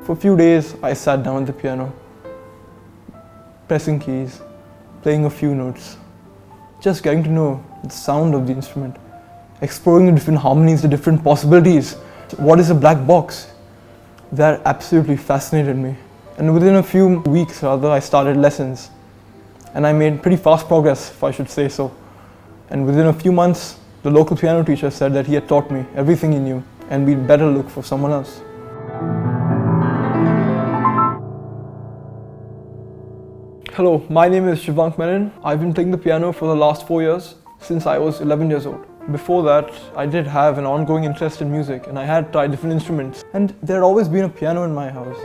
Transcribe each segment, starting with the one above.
For a few days, I sat down at the piano, pressing keys, playing a few notes, just getting to know the sound of the instrument, exploring the different harmonies, the different possibilities. What is a black box? That absolutely fascinated me. And within a few weeks, I started lessons. And I made pretty fast progress, if I should say so. And within a few months, the local piano teacher said that he had taught me everything he knew, and we'd better look for someone else. Hello, my name is Shivank Menon. I've been playing the piano for the last 4 years, since I was 11 years old. Before that, I did have an ongoing interest in music, and I had tried different instruments. And there had always been a piano in my house.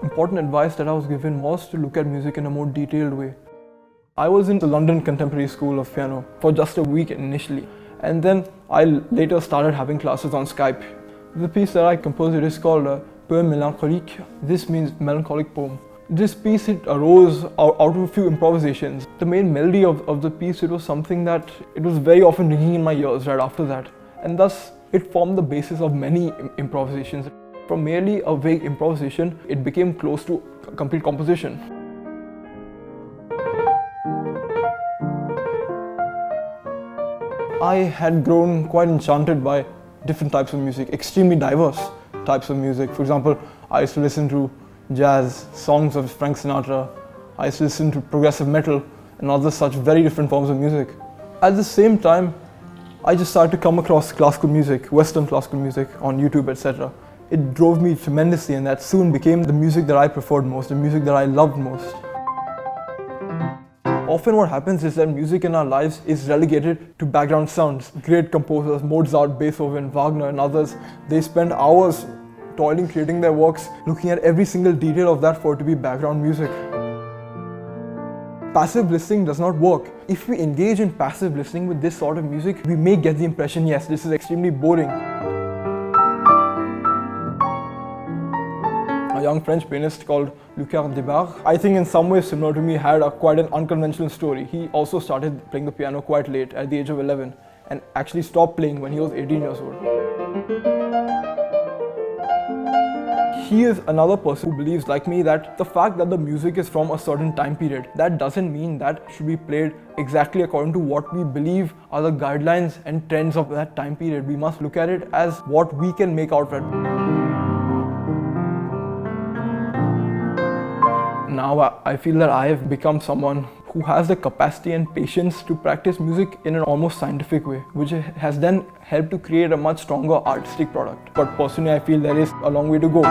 Important advice that I was given was to look at music in a more detailed way. I was in the London Contemporary School of Piano for just a week initially, and then I later started having classes on Skype. The piece that I composed is called Poème mélancolique. This means melancholic poem. This piece, it arose out of a few improvisations. The main melody of the piece, it was something that it was very often ringing in my ears right after that, and thus it formed the basis of many improvisations. From merely a vague improvisation, it became close to a complete composition. I had grown quite enchanted by different types of music, extremely diverse types of music. For example, I used to listen to jazz, songs of Frank Sinatra. I used to listen to progressive metal and other such very different forms of music. At the same time, I just started to come across classical music, Western classical music on YouTube, etc. It drove me tremendously, and that soon became the music that I preferred most, the music that I loved most. Often what happens is that music in our lives is relegated to background sounds. Great composers, Mozart, Beethoven, Wagner and others, they spend hours toiling creating their works, looking at every single detail of that for it to be background music. Passive listening does not work. If we engage in passive listening with this sort of music, we may get the impression, yes, this is extremely boring. A young French pianist called I think in some ways similar to me, had quite an unconventional story. He also started playing the piano quite late, at the age of 11, and actually stopped playing when he was 18 years old. He is another person who believes, like me, that the fact that the music is from a certain time period, that doesn't mean that it should be played exactly according to what we believe are the guidelines and trends of that time period. We must look at it as what we can make out of it. Now I feel that I have become someone who has the capacity and patience to practice music in an almost scientific way, which has then helped to create a much stronger artistic product. But personally, I feel there is a long way to go.